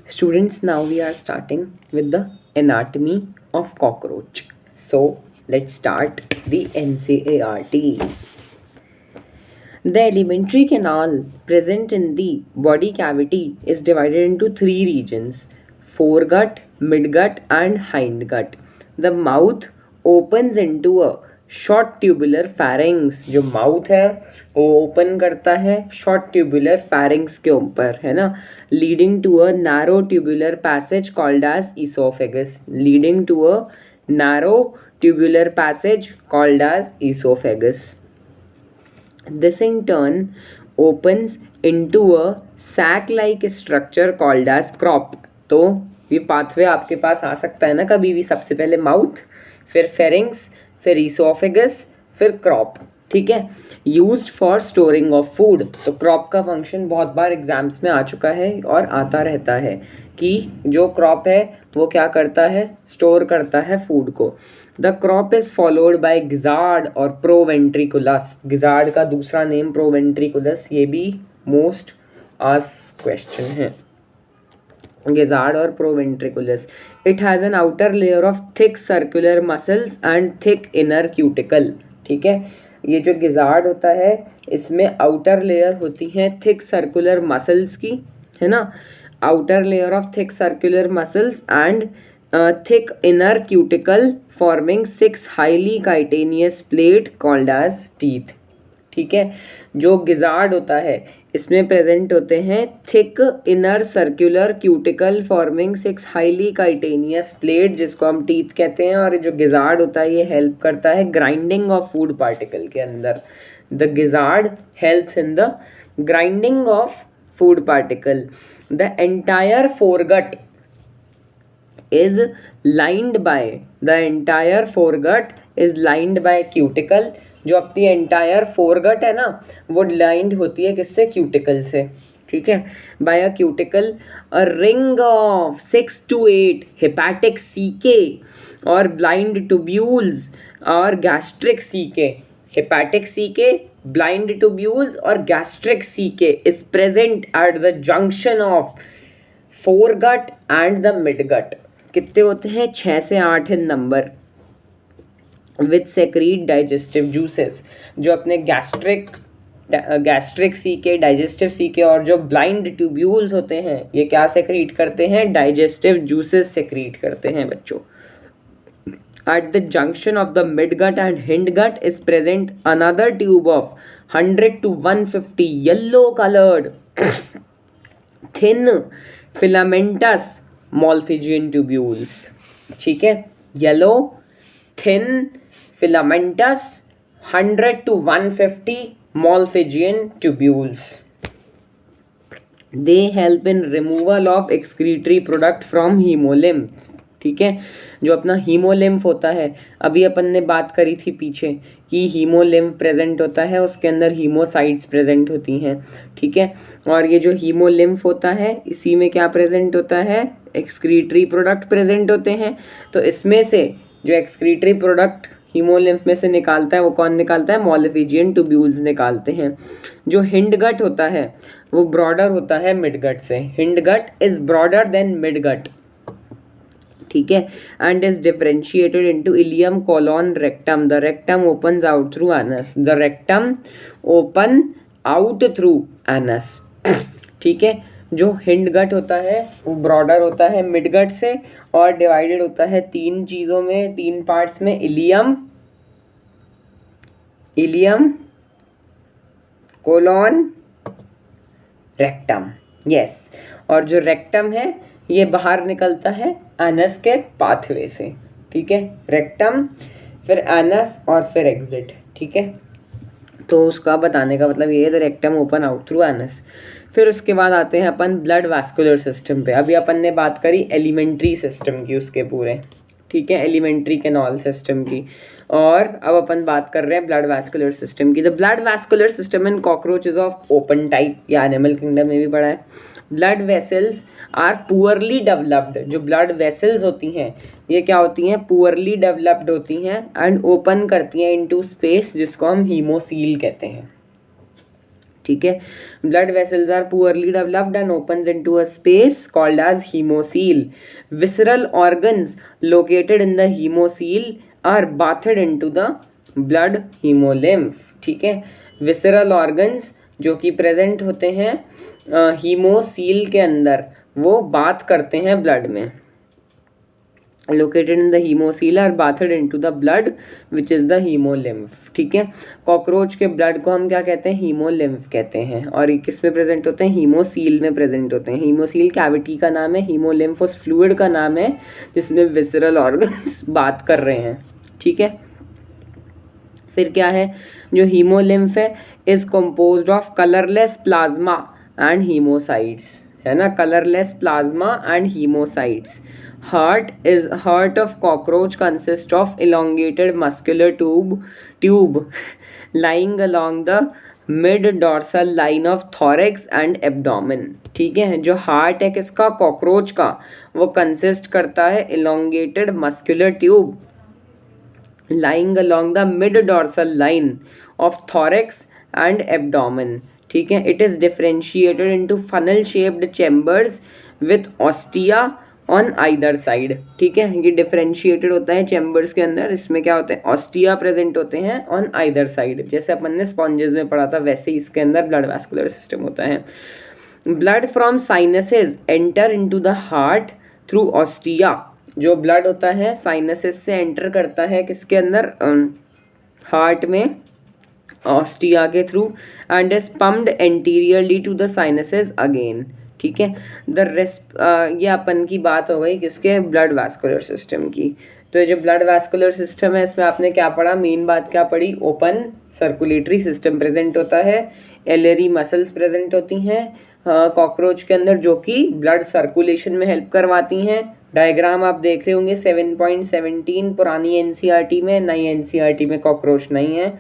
Students, now we are starting with the anatomy of cockroach. So let's start the NCART. The alimentary canal present in the body cavity is divided into three regions: foregut, midgut, and hindgut. The mouth opens into a short tubular pharynx. जो mouth है वो open करता है short tubular pharynx के ऊपर, है ना, leading to a narrow tubular passage called as esophagus. Leading to a narrow tubular passage called as esophagus. This in turn opens into a sac-like structure called as crop. तो ये pathway आपके पास आ सकता है ना कभी भी. सबसे पहले माउथ, फिर फेरिंग्स, फिर ईसोफेगस, फिर क्रॉप. ठीक है, used for storing of food. तो क्रॉप का फंक्शन बहुत बार एग्जाम्स में आ चुका है और आता रहता है कि जो क्रॉप है वो क्या करता है, स्टोर करता है फूड को. The crop is followed by gizzard और प्रोवेंट्रिकुलस. गिजार्ड का दूसरा नेम प्रोवेंट्रिकुलस, ये भी मोस्ट आस्क्ड क्वेश्चन है. गिजार्ड और proventriculus. It has an outer layer of thick circular muscles and thick inner cuticle. ठीक है, ये जो गिजार्ड होता है इसमें आउटर लेयर होती है थिक सर्कुलर मसल्स की, है ना, outer layer of thick circular muscles and thick inner cuticle forming 6 highly chitinous plate called as teeth. ठीक है, जो गिजार्ड होता है इसमें प्रेजेंट होते हैं thick inner circular cuticle forming 6 highly chitinous plate, जिसको हम टीथ कहते हैं. और जो गिजार्ड होता है ये हेल्प करता है ग्राइंडिंग ऑफ फूड पार्टिकल के अंदर. The gizzard helps in the grinding of food particle. The entire foregut is lined by the entire foregut is lined by cuticle. जो अपनी एंटायर फोरगट है ना वो लाइंड होती है किससे, क्यूटिकल से. ठीक है, by a cuticle. A ring of 6 to 8 hepatic caeca और ब्लाइंड ट्यूब्यूल्स और gastric caeca. Hepatic caeca, blind tubules और gastric caeca is present at the junction of foregut and the midgut. कितने होते हैं, 6 से 8 in number. With secrete digestive juices. जो अपने gastric C K, digestive C K और जो ब्लाइंड ट्यूब्यूल्स होते हैं ये क्या सेक्रीट करते हैं, डाइजेस्टिव जूसेस सेक्रीट करते हैं बच्चों. At the junction of the midgut and hindgut is present another tube of 100 to 150 yellow coloured thin filamentous malpighian tubules. ठीक है, yellow thin filamentous 100 to 150 malpighian tubules. They help in removal of excretory product from haemolymph. ठीक है, जो अपना haemolymph होता है, अभी अपन ने बात करी थी पीछे कि हीमोलिम्फ प्रेजेंट होता है, उसके अंदर हीमोसाइट्स प्रेजेंट होती हैं. ठीक है, और ये जो हीमोलिम्फ होता है इसी में क्या प्रेजेंट होता है, एक्सक्रीटरी प्रोडक्ट प्रेजेंट होते हैं. तो इसमें से जो एक्सक्रीटरी प्रोडक्ट हीमोलिम्फ में से निकालता है वो कौन निकालता है, मॉलिफिजियन ट्यूब्यूल्स निकालते हैं. जो हिंडगट होता है वो ब्रॉडर होता है मिडगट से. Hindgut is broader than midgut. ठीक है, and is differentiated into ileum, colon, rectum. The rectum opens out through anus. The rectum open out through anus. ठीक है, जो हिंडगट होता है वो ब्रॉडर होता है मिडगट से और डिवाइडेड होता है तीन चीज़ों में, तीन पार्ट्स में, इलियम, कोलोन, रेक्टम. यस, और जो रेक्टम है ये बाहर निकलता है एनस के पाथवे से. ठीक है, रेक्टम, फिर एनस और फिर एग्जिट. ठीक है, तो उसका बताने का मतलब ये है, the rectum open out through anus. फिर उसके बाद आते हैं अपन ब्लड वास्कुलर सिस्टम पे. अभी अपन ने बात करी एलिमेंट्री सिस्टम की उसके पूरे. ठीक है, एलिमेंट्री कैनाल सिस्टम की, और अब अपन बात कर रहे हैं ब्लड वास्कुलर सिस्टम की. The blood vascular system in cockroaches of open type, या एनिमल किंगडम में भी पढ़ा है. Blood vessels are poorly developed. जो ब्लड वेसल्स होती हैं ये क्या होती हैं, पुअरली डेवलप्ड होती हैं एंड ओपन करती हैं इनटू स्पेस, जिसको हम हीमोसील कहते हैं. ठीक है। Blood vessels are poorly developed and opens into a space called as haemocoel. Visceral organs located in the haemocoel are bathed into the blood haemolymph, ठीक है। विसरल ऑर्गन्स जो कि प्रेजेंट होते हैं हीमोसील के अंदर, वो बात करते हैं ब्लड में। Located in the haemocoel are bathed into the blood which is the haemolymph, ठीक है। कॉकरोच के ब्लड को हम क्या कहते हैं? हीमोलिम्फ कहते हैं। और ये किस में प्रेजेंट होते हैं? हीमोसील में प्रेजेंट होते हैं। हीमोसील कैविटी का नाम है, हीमोलिम्फ उस फ्लूइड का नाम है जिसमें विसरल ऑर्गन्स बात कर रहे हैं, ठीक है। फिर क्या है? जो हीमोलिम्फ है is composed of colourless plasma and हीमोसाइट्स, है ना, colourless plasma and हीमोसाइट्स। Heart of cockroach consists of elongated muscular tube lying along the mid dorsal line of thorax and abdomen, ठीक है। जो हार्ट है किसका? कॉकरोच का, वो कंसिस्ट करता है elongated muscular tube lying along the mid dorsal line of thorax and abdomen, ठीक है। It is differentiated into funnel shaped chambers with ostia on either side, ठीक है। ये डिफरेंशिएटेड होता है चैम्बर्स के अंदर, इसमें क्या होते हैं? ऑस्टिया प्रेजेंट होते हैं ऑन आइदर साइड। जैसे अपन ने स्पॉन्जेस में पढ़ा था वैसे ही इसके अंदर ब्लड वैस्कुलर सिस्टम होता है। Blood from sinuses enter into the heart through ostia. जो ब्लड होता है साइनसेस से एंटर करता है किसके अंदर? हार्ट में, ऑस्टिया के through, and is pumped anteriorly to the sinuses again, ठीक है। ये अपन की बात हो गई किसके? ब्लड वैस्कुलर सिस्टम की। तो ये जो ब्लड वैस्कुलर सिस्टम है इसमें आपने क्या पढ़ा? मेन बात क्या पढ़ी? ओपन सर्कुलेटरी सिस्टम प्रेजेंट होता है, एलरी मसल्स प्रेजेंट होती हैं कॉकरोच के अंदर जो कि ब्लड सर्कुलेशन में हेल्प करवाती हैं। डायग्राम आप देख रहे होंगे 7.17 पुरानी एनसीईआरटी में, नई एनसीईआरटी में कॉकरोच नहीं है।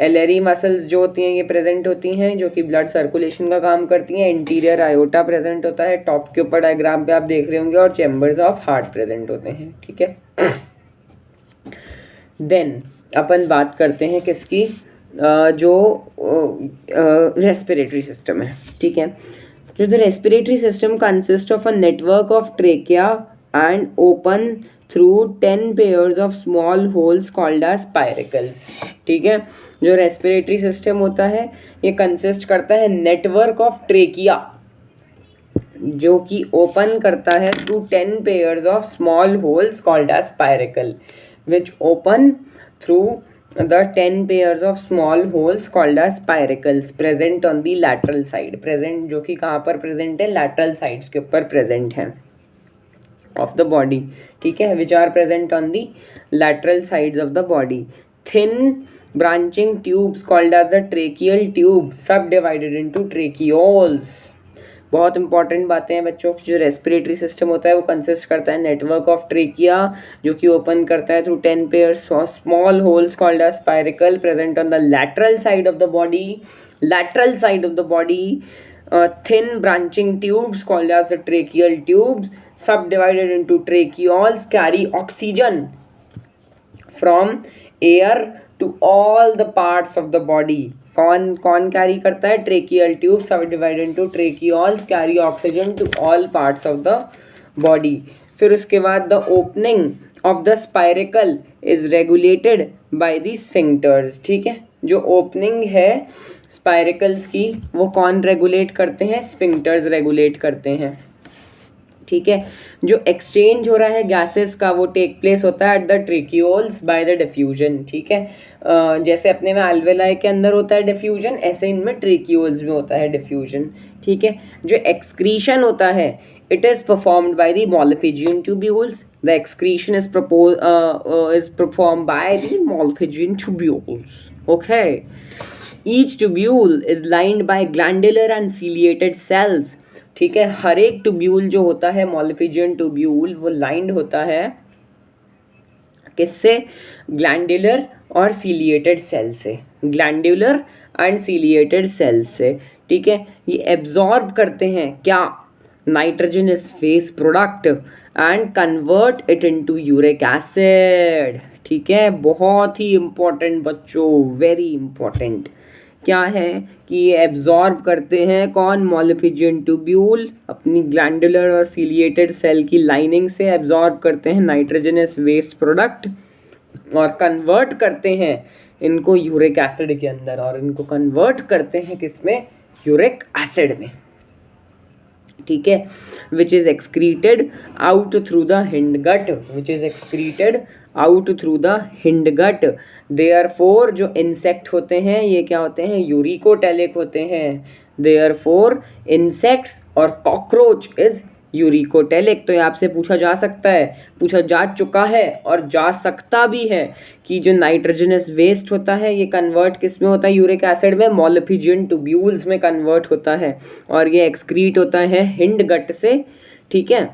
एलरी मसल्स जो होती हैं ये प्रेजेंट होती हैं जो कि ब्लड सर्कुलेशन का काम करती हैं। इंटीरियर आयोटा प्रेजेंट होता है, टॉप के ऊपर डायग्राम पे आप देख रहे होंगे, और चैम्बर्स ऑफ हार्ट प्रेजेंट होते हैं, ठीक है। देन अपन बात करते हैं किसकी? जो रेस्पिरेटरी सिस्टम है, ठीक है। जो the respiratory system consist of a network of trachea and open through 10 pairs of small holes called as spiracles, ठीक है। जो रेस्पिरेटरी सिस्टम होता है ये कंसिस्ट करता है नेटवर्क ऑफ ट्रेकिया जो कि ओपन करता है through 10 pairs of small holes called as spiracle which open through the 10 pairs of small holes called as spiracles present on the lateral side, present जो कि कहाँ पर प्रेजेंट है? lateral sides के ऊपर प्रेजेंट है of the body, ठीक है, which are present on the lateral sides of the body. Thin branching tubes called as the tracheal tube subdivided into tracheoles. बहुत इंपॉर्टेंट बातें हैं बच्चों की। जो रेस्पिरेटरी सिस्टम होता है वो कंसिस्ट करता है नेटवर्क ऑफ ट्रेकिया जो कि ओपन करता है through 10 pairs small holes called as spiracle present on the lateral side of the body, lateral side of the body. Thin branching tubes called as the tracheal tubes subdivided into tracheoles carry oxygen from air to all the parts of the body. कौन carry करता है? tracheal tubes subdivided into tracheoles carry oxygen to all parts of the body. फिर उसके बाद the opening of the spiracle is regulated by the sphincters, ठीक है। जो opening है स्पाइरिकल्स की वो कौन रेगुलेट करते हैं? स्फिंक्टर्स रेगुलेट करते हैं, ठीक है। जो एक्सचेंज हो रहा है गैसेस का वो टेक प्लेस होता है at the tracheoles by the diffusion, ठीक है। जैसे अपने में अल्वेलाई के अंदर होता है डिफ्यूजन, ऐसे इनमें ट्रेकियोल्स में होता है डिफ्यूजन, ठीक है। जो एक्सक्रीशन होता है it is performed by the Malpighian tubules. The excretion is performed by the Malpighian tubules, okay. Each tubule is lined by glandular and ciliated cells, ठीक है। हर एक ट्यूब्यूल जो होता है Malpighian ट्यूब्यूल वो लाइंड होता है किससे? ग्लैंडुलर और सीलिएटेड सेल से, ग्लैंडुलर एंड सीलिएटेड सेल्स से, ठीक है। ये एब्जॉर्ब करते हैं क्या? Nitrogenous face product and convert it into uric acid, ठीक है, बहुत ही इम्पोर्टेंट बच्चों, वेरी इम्पोर्टेंट। क्या है कि ये एब्जॉर्ब करते हैं कौन, मॉलिफिजियन ट्यूब्यूल अपनी ग्लैंडुलर और सीलिएटेड सेल की लाइनिंग से एब्जॉर्ब करते हैं नाइट्रोजनस वेस्ट प्रोडक्ट और कन्वर्ट करते हैं इनको यूरिक एसिड के अंदर, और इनको कन्वर्ट करते हैं किसमें, यूरिक एसिड में। ठीक है, which is excreted out through the hindgut, which is excreted out through the hindgut. Therefore जो इंसेक्ट होते हैं ये क्या होते हैं, यूरिकोटेलिक होते हैं। देयरफॉर इंसेक्ट्स और कॉकरोच इज यूरिकोटेलिक। तो ये आपसे पूछा जा सकता है, पूछा जा चुका है और जा सकता भी है कि जो नाइट्रोजनस वेस्ट होता है ये कन्वर्ट किस में होता है, यूरिक एसिड में, मॉलिफिजियन ट्यूब्यूल्स में कन्वर्ट होता है, और ये एक्सक्रीट होता है हिंड गट से। ठीक है,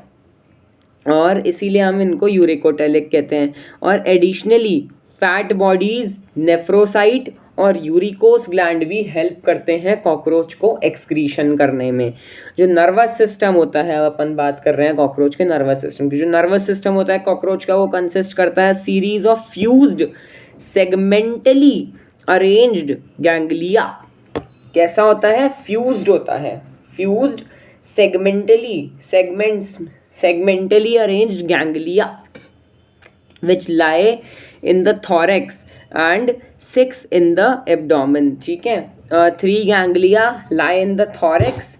और इसीलिए हम इनको यूरिकोटेलिक कहते हैं। और एडिशनली फैट बॉडीज, नेफ्रोसाइट और यूरिकोस ग्लैंड भी हेल्प करते हैं कॉकरोच को एक्सक्रीशन करने में। जो नर्वस सिस्टम होता है, अब अपन बात कर रहे हैं कॉकरोच के नर्वस सिस्टम की। जो नर्वस सिस्टम होता है कॉकरोच का वो कंसिस्ट करता है series of fused segmentally arranged ganglia. कैसा होता है, फ्यूज्ड होता है, fused segmentally arranged ganglia which lie in the thorax and 6 in the abdomen। ठीक है, 3 ganglia lie in the thorax,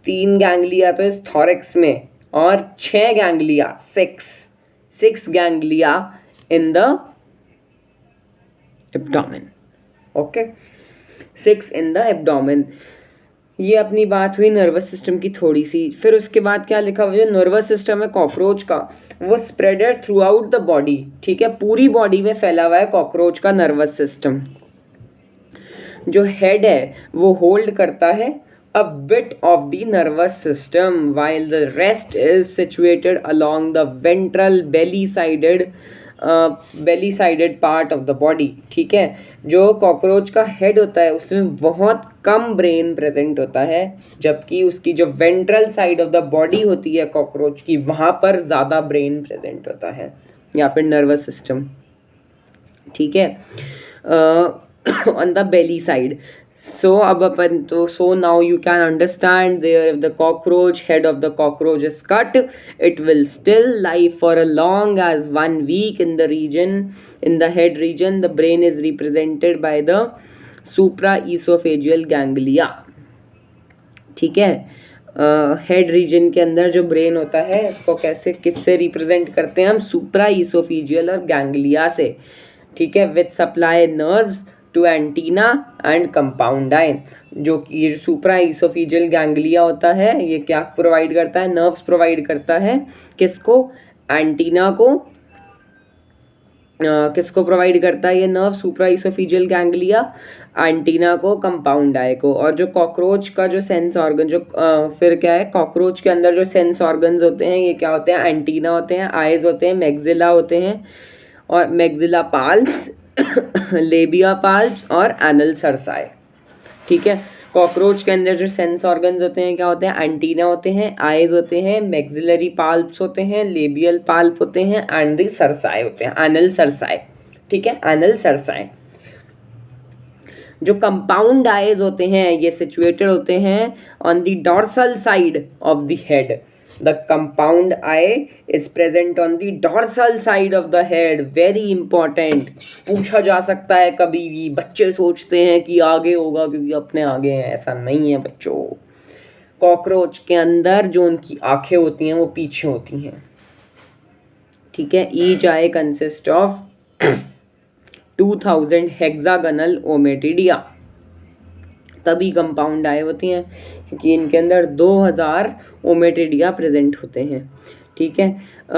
3 ganglia तो इस thorax में, और 6 ganglia, 6 ganglia in the abdomen। Okay, 6 in the abdomen। ये अपनी बात हुई नर्वस सिस्टम की थोड़ी सी। फिर उसके बाद क्या लिखा हुआ, जो नर्वस सिस्टम है कॉकरोच का वो spreaded through out the body. ठीक है, पूरी बॉडी में फैला हुआ है कॉकरोच का नर्वस सिस्टम। जो हेड है वो होल्ड करता है a bit of the nervous system while the rest is situated along the ventral belly sided part of the body। ठीक है, जो कॉकरोच का हेड होता है उसमें बहुत कम ब्रेन प्रेजेंट होता है, जबकि उसकी जो ventral side of the body होती है कॉकरोच की वहाँ पर ज़्यादा ब्रेन प्रेजेंट होता है, या फिर नर्वस सिस्टम। ठीक है, on the belly side. So अब अपन तो so now you can understand there, if the cockroach head of the cockroach is cut, it will still lie for a long as 1 week in the region, in the head region. The brain is represented by the supraesophageal ganglia। ठीक है, head region के अंदर जो brain होता है इसको कैसे किससे रिप्रेजेंट करते हैं हम, सुप्राईसोफेजियल और गैंग्लिया से। ठीक है, with supply nerves to antenna and compound eye. जो कि ये सुप्राईसोफेजियल गैंग्लिया होता है ये क्या प्रोवाइड करता है, नर्व्स प्रोवाइड करता है किसको, एंटीना को। किसको प्रोवाइड करता है ये नर्व, सुप्राईसोफेजियल गैंग्लिया, एंटीना को, कंपाउंड आई को। और जो कॉकरोच का जो सेंस ऑर्गन जो फिर क्या है, कॉकरोच के अंदर जो सेंस ऑर्गन्स होते हैं ये क्या होते हैं, एंटीना होते हैं, आइज होते हैं, मैक्सिला होते हैं, और मैक्सिला पाल्प्स लेबिया पाल्प्स और एनल सरसाई। ठीक है, कॉकरोच के अंदर जो सेंस ऑर्गन्स होते हैं क्या होते हैं, एंटीना होते हैं, आइज होते हैं, मैक्सिलरी पाल्प्स होते हैं, लेबियल पाल्प होते हैं, एंड द सरसाई होते हैं, एनल सरसाई। ठीक है, एनल सरसाई। जो कंपाउंड आइज होते हैं ये सिचुएटेड होते हैं on the dorsal side of the head. The compound eye is present on the dorsal side of the head। Very important, पूछा जा सकता है कभी भी। बच्चे सोचते हैं कि आगे होगा क्योंकि अपने आगे हैं, ऐसा नहीं है बच्चों। कॉकरोच के अंदर जो उनकी आंखें होती हैं वो पीछे होती हैं। ठीक है, each I consist of 2000 hexagonal ommatidia. तभी कंपाउंड आई होती हैं क्योंकि इनके अंदर 2000 ओमेटिडिया प्रेजेंट होते हैं। ठीक है,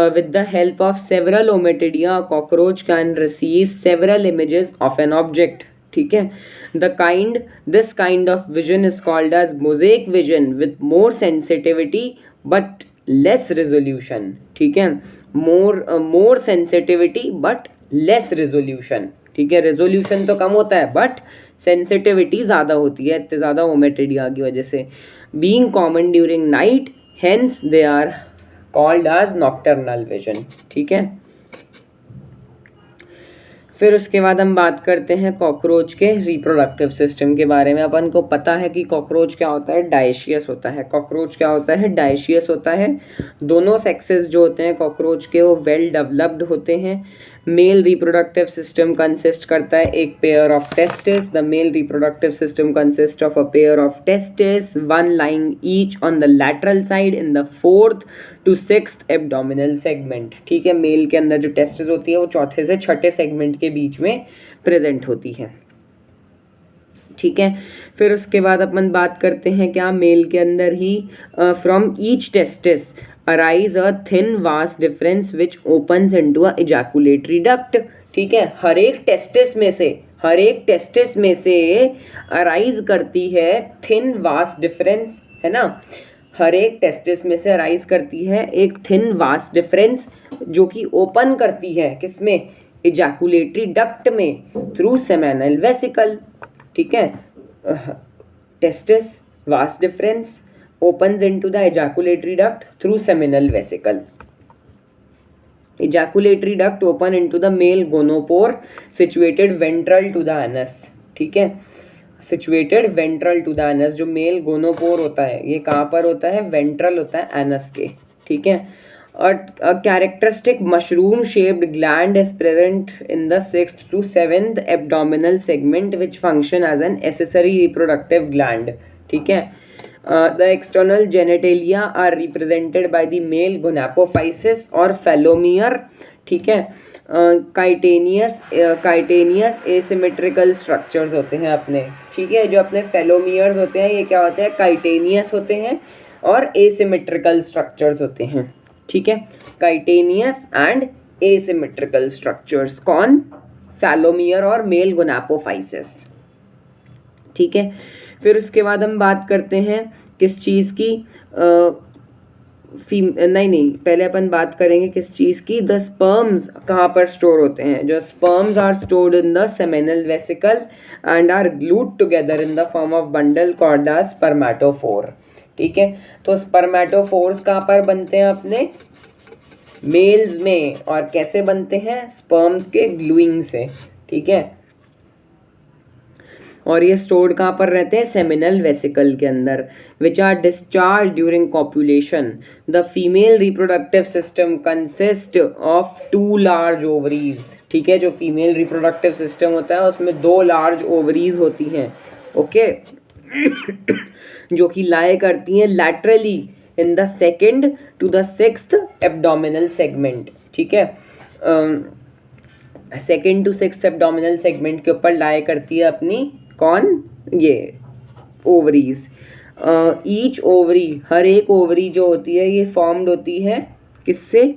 with the help of several ommatidia cockroach can receive several images of an object. ठीक है, this kind of vision is called as mosaic vision with more sensitivity but less resolution. ठीक है, more sensitivity but less resolution. ठीक है, resolution तो कम होता है but sensitivity ज़्यादा होती है इतने ज़्यादा ओमेटिडिया की वजह से। Being common during night hence they are called as nocturnal vision. ठीक है, फिर उसके बाद हम बात करते हैं कॉकरोच के रिप्रोडक्टिव सिस्टम के बारे में। अपन को पता है कि कॉकरोच क्या होता है, डायशियस होता है। कॉकरोच क्या होता है, डायशियस होता है। दोनों सेक्सेस जो होते हैं कॉकरोच के वो वेल डेवलप्ड होते हैं। मेल रिप्रोडक्टिव सिस्टम कंसिस्ट करता है एक pair of testis. The male reproductive system consist of a pair of testis, one lying each on the lateral side in the 4th to 6th abdominal segment. ठीक है, mail के अंदर जो testis होती है वो चौथे से छठे सेगमेंट के बीच में प्रेजेंट होती है। ठीक है, फिर उसके बाद अपन बात करते हैं क्या, मेल के अंदर ही from each testis arise a thin vas deferens which opens into a ejaculatory duct. ठीक है, हर एक टेस्टिस में से अराइज करती है थिन वास्ट डिफरेंस, है ना। हर एक टेस्टिस में से अराइज करती है एक थिन वास्ट डिफरेंस जो कि ओपन करती है किसमें, इजैकुलेटरी डक्ट में, थ्रू सेमेनल वेसिकल। ठीक है, testis vast difference opens into the ejaculatory duct through seminal vesicle. Ejaculatory duct open into the male gonopore situated ventral to the anus. ठीक है, situated ventral to the anus। जो mail gonopore होता है ये कहाँ पर होता है, वेंट्रल होता है एनस के। ठीक है, a characteristic mushroom shaped gland is present in the 6th to 7th abdominal segment which function as an accessory reproductive gland. ठीक है, the external genitalia are represented by the male gonapophysis और phelomere। ठीक है, chitinous asymmetrical structures होते हैं अपने। ठीक है, जो अपने फेलोमियर्स होते हैं ये क्या होते हैं, काइटेनियस होते हैं और एसिमेट्रिकल स्ट्रक्चर्स होते हैं। ठीक है, काइटेनियस एंड एसिमेट्रिकल स्ट्रक्चर्स कौन, फेलोमियर और मेल गोनापोफाइसिस। ठीक है, फिर उसके बाद हम बात करते हैं किस चीज़ की, नहीं पहले अपन बात करेंगे किस चीज़ की, द स्पर्म्स कहाँ पर स्टोर होते हैं। जो sperms are stored in the seminal vesicle and are glued together in the form of bundle called as spermatophore. ठीक है, तो स्पर्मेटोफोर्स कहाँ पर बनते हैं अपने मेल्स में, और कैसे बनते हैं, स्पर्म्स के ग्लूइंग से। ठीक है, और ये स्टोर्ड कहाँ पर रहते हैं, सेमिनल वेसिकल के अंदर, which are discharge during copulation. The female reproductive system consist of 2 large ovaries. ठीक है, जो फीमेल रिप्रोडक्टिव सिस्टम होता है उसमें 2 लार्ज ओवरीज होती हैं। ओके जो कि लाए करती हैं laterally in the 2nd to the 6th abdominal segment. ठीक है, 2nd to 6th abdominal segment के ऊपर लाए करती है अपनी कौन, ये ओवरीज। ईच ओवरी, हर एक ओवरी जो होती है ये फॉर्म्ड होती है किससे,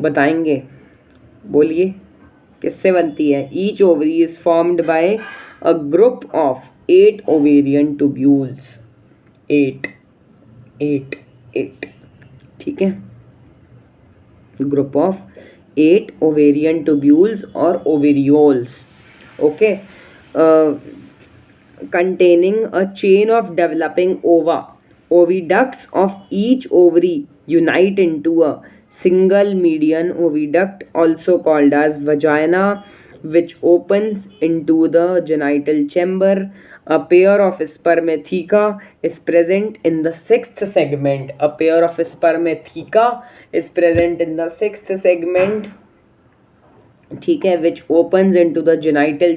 बताएंगे, बोलिए किससे बनती है। Each ovary is formed by a group of 8 ovarian tubules. 8 8 8। ठीक है, ग्रुप ऑफ 8 ओवेरियन ट्यूब्यूल्स और ओवेरियोल्स। Okay, containing a chain of developing ova. Oviducts of each ovary unite into a single median oviduct, also called as vagina, which opens into the genital chamber. A pair of spermatheca is present in the 6th segment. A pair of spermatheca is present in the 6th segment. ठीक है, which opens into the genital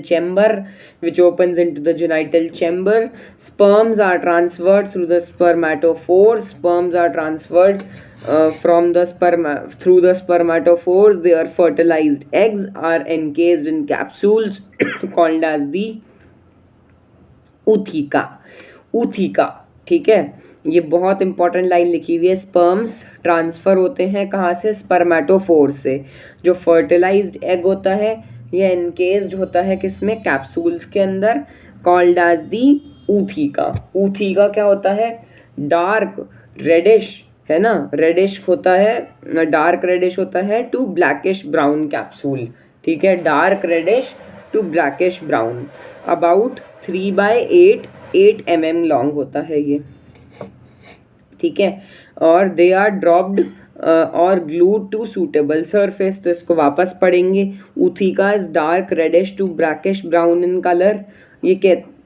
chamber, sperms are transferred through the spermatophores. Sperms are transferred through the spermatophores. Their fertilized eggs are encased in capsules called as the ootheca। ठीक है, ये बहुत important line लिखी हुई है, sperms transfer होते हैं कहाँ से, स्पर्मेटोफोर से। जो फर्टिलाइज्ड एग होता है ये एनकेस्ड होता है किसमें, कैप्सूल्स के अंदर, कॉल्ड एज दी ऊथिका। ऊथिका क्या होता है, डार्क रेडिश, है ना, रेडिश होता है, डार्क रेडिश होता है टू ब्लैकिश ब्राउन कैप्सूल। ठीक है, dark reddish to blackish brown, about 3/8 mm long होता है ये। ठीक है, और दे आर ड्रॉप्ड और ग्लूड टू सूटेबल सरफेस, तो इसको वापस पढ़ेंगे. Ootheca is dark reddish to brackish brown in colour. ये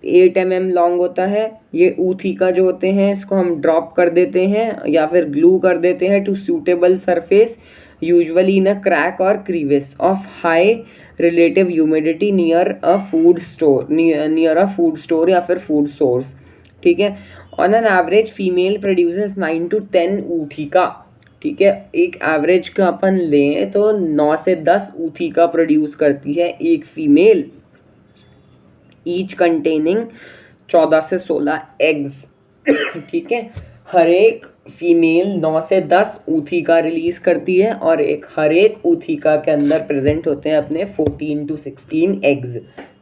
8 mm लॉन्ग होता है. ये ऊथिका जो होते हैं इसको हम ड्रॉप कर देते हैं या फिर ग्लू कर देते हैं to suitable surface, usually in a crack और crevice of high relative humidity near a food store या फिर फूड सोर्स. ठीक है. On an average female produces 9 to 10 ootheca. ठीक है. एक एवरेज का अपन लें तो 9 से 10 ऊथिका प्रोड्यूस करती है एक फीमेल, ईच कंटेनिंग 14 से 16 एग्स. ठीक है. हर एक फीमेल 9 से 10 ऊथिका रिलीज करती है और हर एक ऊथिका के अंदर प्रेजेंट होते हैं अपने 14 to 16 एग्स.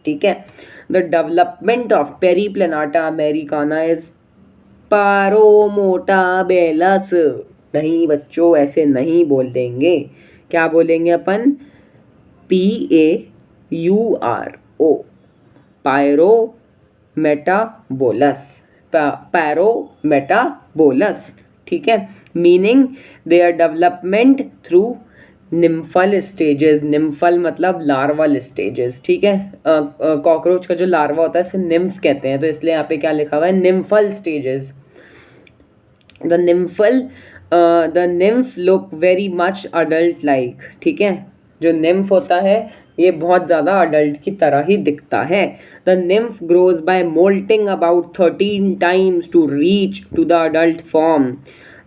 ठीक है. The development of periplaneta americana is paurometabolous. नहीं बच्चों, ऐसे नहीं बोल देंगे. क्या बोलेंगे अपन? PAURO, पायरोमेटाबोलस. पैरोमेटाबोलस. ठीक है. Meaning their development through nymphal stages. Nymphal मतलब लार्वल स्टेजेस. ठीक है. कॉकरोच का जो लार्वा होता है इसे निम्फ कहते हैं, तो इसलिए यहाँ पे क्या लिखा हुआ है? Nymphal stages. The nymph look very much adult like. ठीक है. जो निम्फ होता है ये बहुत ज़्यादा अडल्ट की तरह ही दिखता है. The nymph grows by moulting about 13 times to reach to the adult form.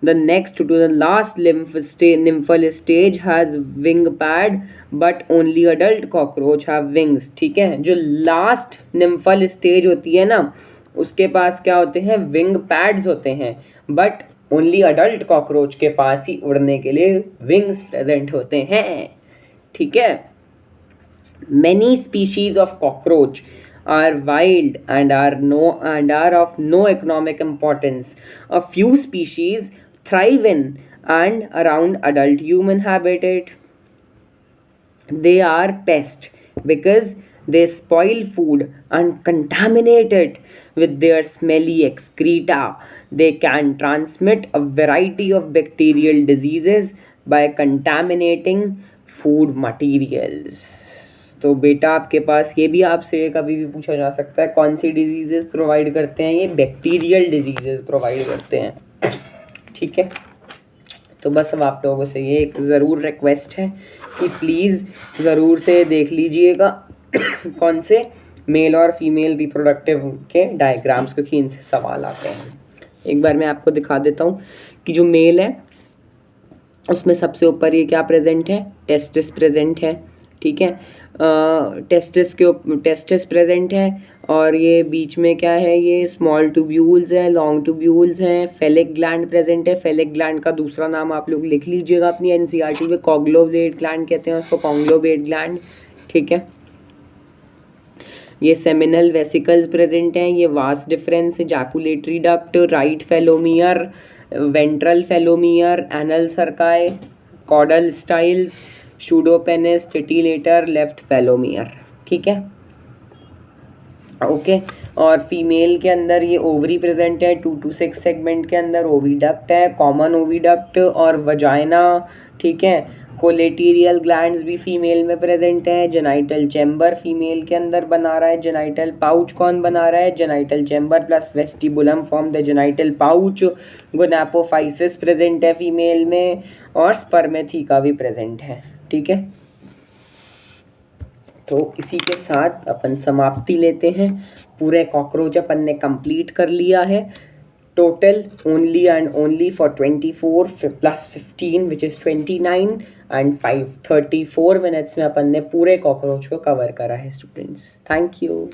The next to the last nymphal stage has wing pad, but only adult cockroach have wings. ठीक है. जो लास्ट nymphal stage होती है ना, उसके पास क्या होते हैं? विंग पैड्स होते हैं, बट ओनली अडल्ट कॉकरोच के पास ही उड़ने के लिए विंग्स प्रेजेंट होते हैं. ठीक है. Many species of cockroach are wild and are of no economic importance. A few species thrive in and around adult human habitat. They are pests because they spoil food and contaminate it with their smelly excreta. They can transmit a variety of bacterial diseases by contaminating food materials. तो बेटा आपके पास ये भी आपसे कभी भी पूछा जा सकता है, कौन सी डिजीजेस प्रोवाइड करते हैं? ये बैक्टीरियल डिजीजेस प्रोवाइड करते हैं. ठीक है. तो बस अब आप लोगों से ये एक ज़रूर रिक्वेस्ट है कि प्लीज़ ज़रूर से देख लीजिएगा कौन से मेल और फीमेल रिप्रोडक्टिव के डायग्राम्स, क्योंकि इनसे सवाल आते हैं. एक बार मैं आपको दिखा देता हूँ कि जो मेल है उसमें सबसे ऊपर ये क्या प्रेजेंट है? टेस्टिस प्रेजेंट है. ठीक है. टेस्टिस प्रेजेंट है और ये बीच में क्या है? ये स्मॉल ट्यूब्यूल्स हैं, लॉन्ग ट्यूब्यूल्स हैं. फेलिक ग्लैंड प्रेजेंट है. फेलिक ग्लैंड का दूसरा नाम आप लोग लिख लीजिएगा अपनी एनसीईआरटी में, कॉग्लोवेट ग्लैंड कहते हैं उसको, कॉन्ग्लोवेट ग्लैंड. ठीक है. ये सेमिनल वेसिकल्स प्रेजेंट हैं. ये vas deferens, ejaculatory duct, right phallomere, ventral phallomere, anal cerci, caudal styles, pseudopenis, titillator, left phallomere. ठीक है. ओके. और फीमेल के अंदर ये ओवरी प्रेजेंट है. 2 to 6 सेगमेंट के अंदर ओविडक्ट है, कॉमन ओविडक्ट और वजाइना. ठीक है. कोलेटेरियल ग्लैंड्स भी फीमेल में प्रेजेंट है. जेनाइटल चैम्बर फीमेल के अंदर बना रहा है. जेनाइटल पाउच कौन बना रहा है? Genital chamber plus vestibulum form the genital pouch. Gonapophysis present है फीमेल में और स्पर्मेथिका भी प्रेजेंट है. ठीक है. तो इसी के साथ अपन समाप्ति लेते हैं. पूरे कॉकरोच अपन ने कंप्लीट कर लिया है. Total only and only for 24 + 15 which is 29 and 34 minutes में अपन ने पूरे कॉकरोच को कवर करा है स्टूडेंट्स. Thank you.